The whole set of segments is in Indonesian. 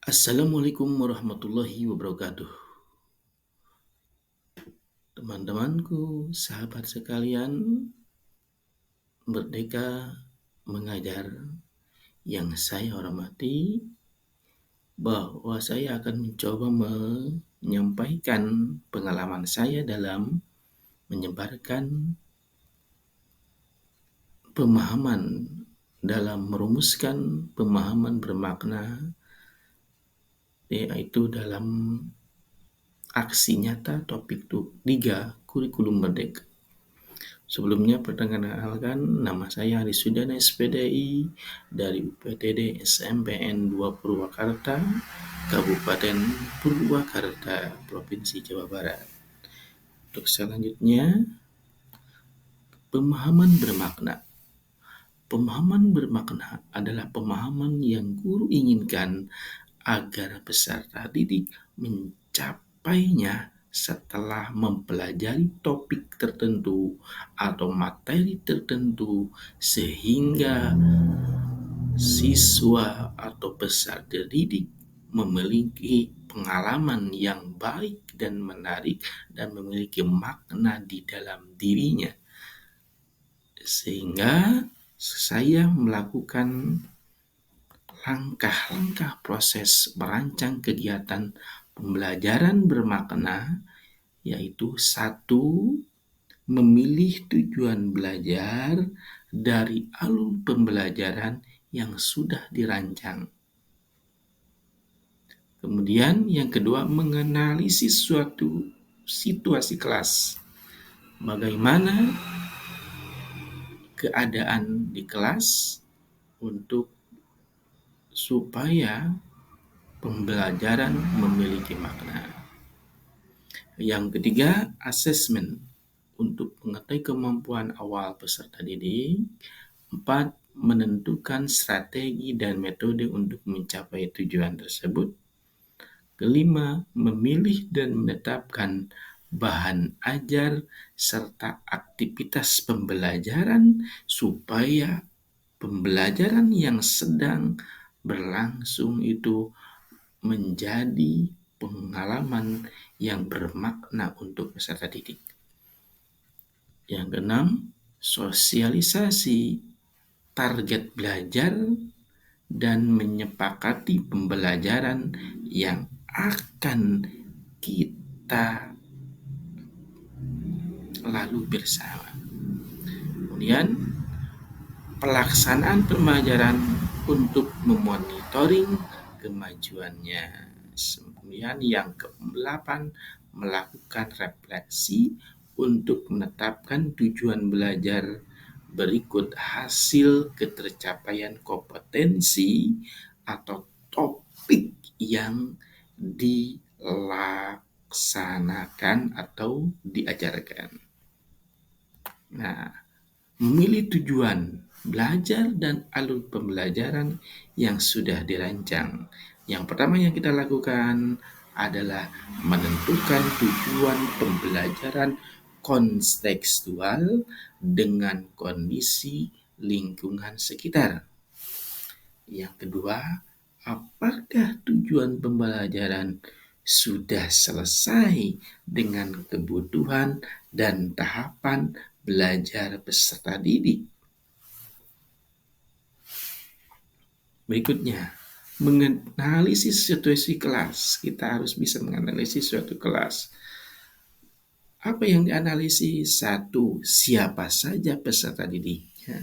Assalamualaikum warahmatullahi wabarakatuh. Teman-temanku, sahabat sekalian, Merdeka Mengajar yang saya hormati, bahwa saya akan mencoba menyampaikan pengalaman saya dalam menyebarkan pemahaman, dalam merumuskan pemahaman bermakna, yaitu dalam aksi nyata topik 3 kurikulum merdeka. Sebelumnya perkenalkan, nama saya Aris Sudana SPDI dari UPTD SMPN 2 Purwakarta, Kabupaten Purwakarta, Provinsi Jawa Barat. Untuk selanjutnya, pemahaman bermakna. Pemahaman bermakna adalah pemahaman yang guru inginkan agar peserta didik mencapainya setelah mempelajari topik tertentu atau materi tertentu, sehingga siswa atau peserta didik memiliki pengalaman yang baik dan menarik dan memiliki makna di dalam dirinya. Sehingga saya melakukan langkah-langkah proses merancang kegiatan pembelajaran bermakna, yaitu 1. Memilih tujuan belajar dari alur pembelajaran yang sudah dirancang. Kemudian yang kedua, menganalisis suatu situasi kelas. Bagaimana keadaan di kelas untuk supaya pembelajaran memiliki makna. Yang ketiga, asesmen untuk mengetahui kemampuan awal peserta didik. 4. Menentukan strategi dan metode untuk mencapai tujuan tersebut. Kelima, memilih dan menetapkan bahan ajar serta aktivitas pembelajaran supaya pembelajaran yang sedang berlangsung itu menjadi pengalaman yang bermakna untuk peserta didik. Yang keenam, sosialisasi target belajar dan menyepakati pembelajaran yang akan kita lalu bersama. Kemudian, pelaksanaan pembelajaran untuk memonitoring kemajuannya. Kemudian yang ke-8, melakukan refleksi untuk menetapkan tujuan belajar berikut hasil ketercapaian kompetensi atau topik yang dilaksanakan atau diajarkan. Nah, memilih tujuan belajar dan alur pembelajaran yang sudah dirancang. Yang pertama yang kita lakukan adalah menentukan tujuan pembelajaran kontekstual dengan kondisi lingkungan sekitar. Yang kedua, apakah tujuan pembelajaran sudah selesai dengan kebutuhan dan tahapan belajar peserta didik? Berikutnya, menganalisis situasi kelas. Kita harus bisa menganalisis suatu kelas. Apa yang dianalisis? 1. Siapa saja peserta didiknya?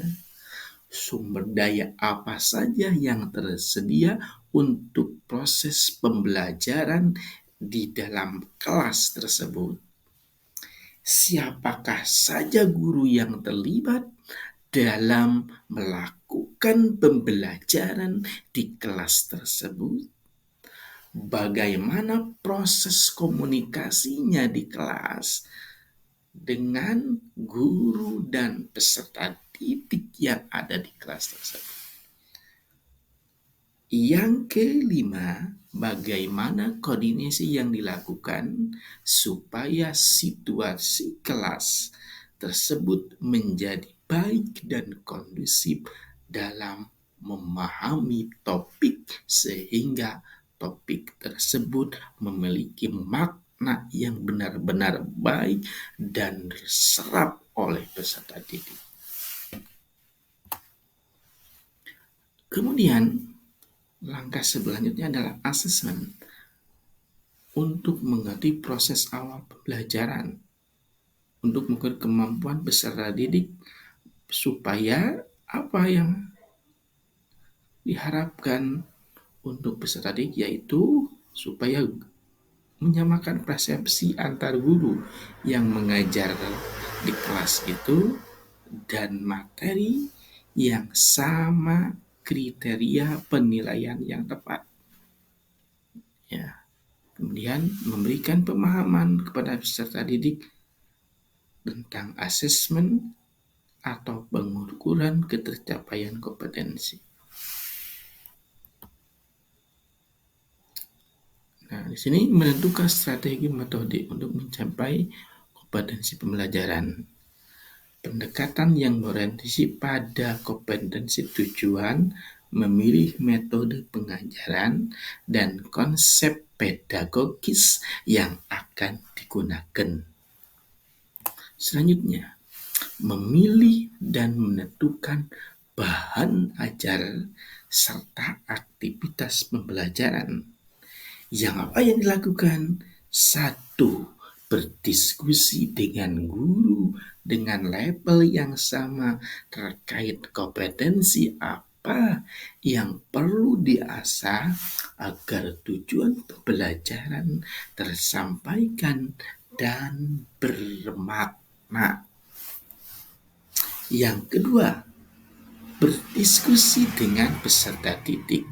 Sumber daya apa saja yang tersedia untuk proses pembelajaran di dalam kelas tersebut? Siapakah saja guru yang terlibat dalam melakukan pembelajaran di kelas tersebut? Bagaimana proses komunikasinya di kelas dengan guru dan peserta didik yang ada di kelas tersebut? Yang kelima, bagaimana koordinasi yang dilakukan supaya situasi kelas tersebut menjadi baik dan kondusif dalam memahami topik sehingga topik tersebut memiliki makna yang benar-benar baik dan diserap oleh peserta didik. Kemudian, langkah selanjutnya adalah asesmen untuk mengerti proses awal pembelajaran, untuk mengukur kemampuan peserta didik supaya apa yang diharapkan untuk peserta didik yaitu supaya menyamakan persepsi antar guru yang mengajar di kelas itu dan materi yang sama, kriteria penilaian yang tepat. Ya. Kemudian memberikan pemahaman kepada peserta didik tentang asesmen atau pengukuran ketercapaian kompetensi. Nah, di sini menentukan strategi metode untuk mencapai kompetensi pembelajaran. Pendekatan yang berorientasi pada kompetensi tujuan, memilih metode pengajaran, dan konsep pedagogis yang akan digunakan. Selanjutnya, memilih dan menentukan bahan ajar serta aktivitas pembelajaran. Yang apa yang dilakukan? 1. Berdiskusi dengan guru dengan level yang sama terkait kompetensi apa yang perlu diasah agar tujuan pembelajaran tersampaikan dan bermakna. Yang kedua, berdiskusi dengan peserta didik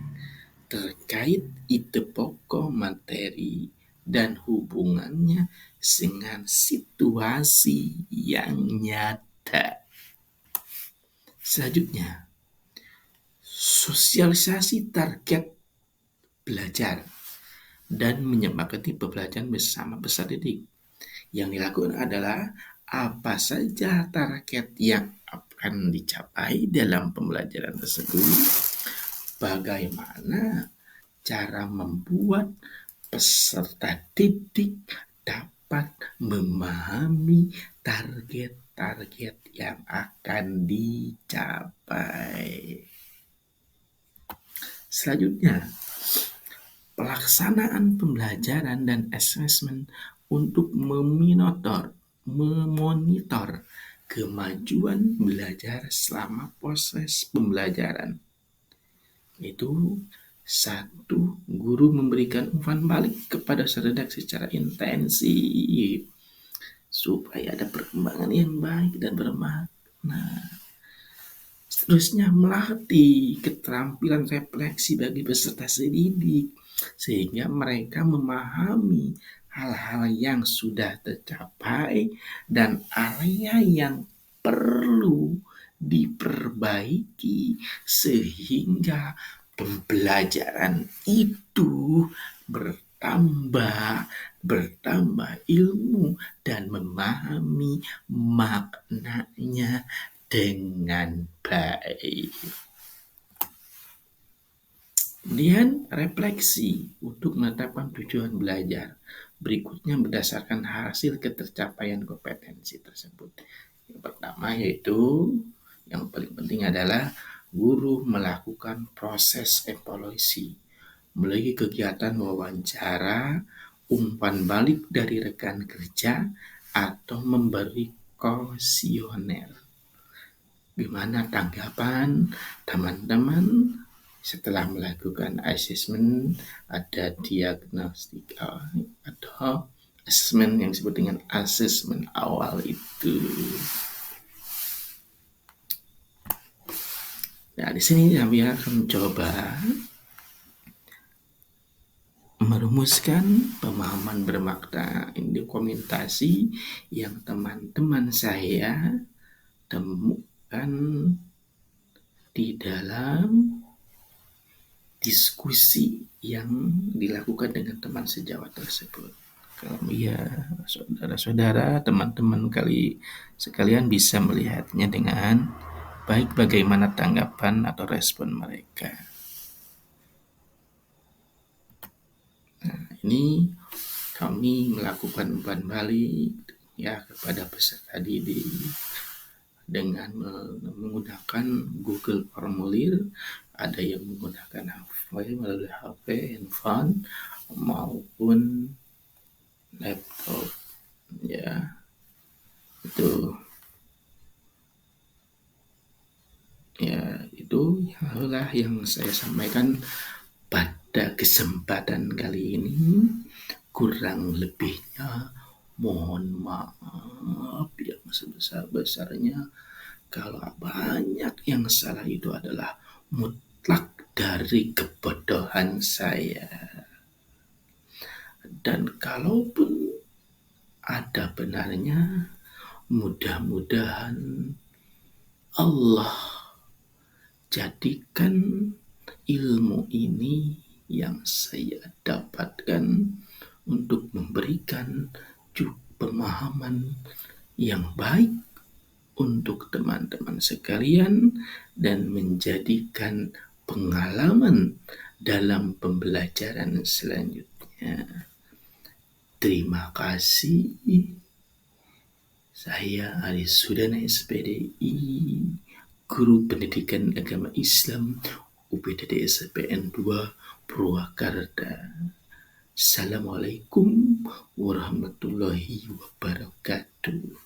terkait ide pokok materi dan hubungannya dengan situasi yang nyata. Selanjutnya, sosialisasi target belajar dan menyepakati pembelajaran bersama peserta didik. Yang dilakukan adalah apa saja target yang akan dicapai dalam pembelajaran tersebut, bagaimana cara membuat peserta didik dapat memahami target-target yang akan dicapai. Selanjutnya, pelaksanaan pembelajaran dan asesmen untuk memonitor kemajuan belajar selama proses pembelajaran. Itu 1. Guru memberikan umpan balik kepada peserta secara intensif supaya ada perkembangan yang baik dan bermakna. Seterusnya, melatih keterampilan refleksi bagi peserta didik sehingga mereka memahami hal-hal yang sudah tercapai dan area yang perlu diperbaiki sehingga pembelajaran itu bertambah ilmu dan memahami maknanya dengan baik. Kemudian refleksi untuk menetapkan tujuan belajar. Berikutnya berdasarkan hasil ketercapaian kompetensi tersebut. Yang pertama yaitu yang paling penting adalah guru melakukan proses evaluasi melalui kegiatan wawancara, umpan balik dari rekan kerja, atau memberi kuesioner. Gimana tanggapan teman-teman setelah melakukan asesmen? Ada diagnostik atau asesmen yang disebut dengan asesmen awal itu. Nah, di sini kami akan mencoba merumuskan pemahaman bermakna dokumentasi yang teman-teman saya temukan di dalam diskusi yang dilakukan dengan teman sejawat tersebut. Kalau ya saudara-saudara, teman-teman sekalian bisa melihatnya dengan baik bagaimana tanggapan atau respon mereka. ini kami melakukan umpan balik ya kepada peserta didik dengan menggunakan Google Formulir. Ada yang menggunakan melalui HP, handphone maupun laptop ya. Itu itulah yang saya sampaikan pada kesempatan kali ini. Kurang lebihnya mohon maaf yang sebesar-besarnya. Kalau banyak yang salah itu adalah mutlak dari kebodohan saya. Dan kalaupun ada benarnya, mudah-mudahan Allah jadikan ilmu ini yang saya dapatkan untuk memberikan pemahaman yang baik untuk teman-teman sekalian dan menjadikan pengalaman dalam pembelajaran selanjutnya. Terima kasih. Saya Aris Sudana SPDI, Guru Pendidikan Agama Islam UPDD SPN 2 Purwakarta. Assalamualaikum warahmatullahi wabarakatuh.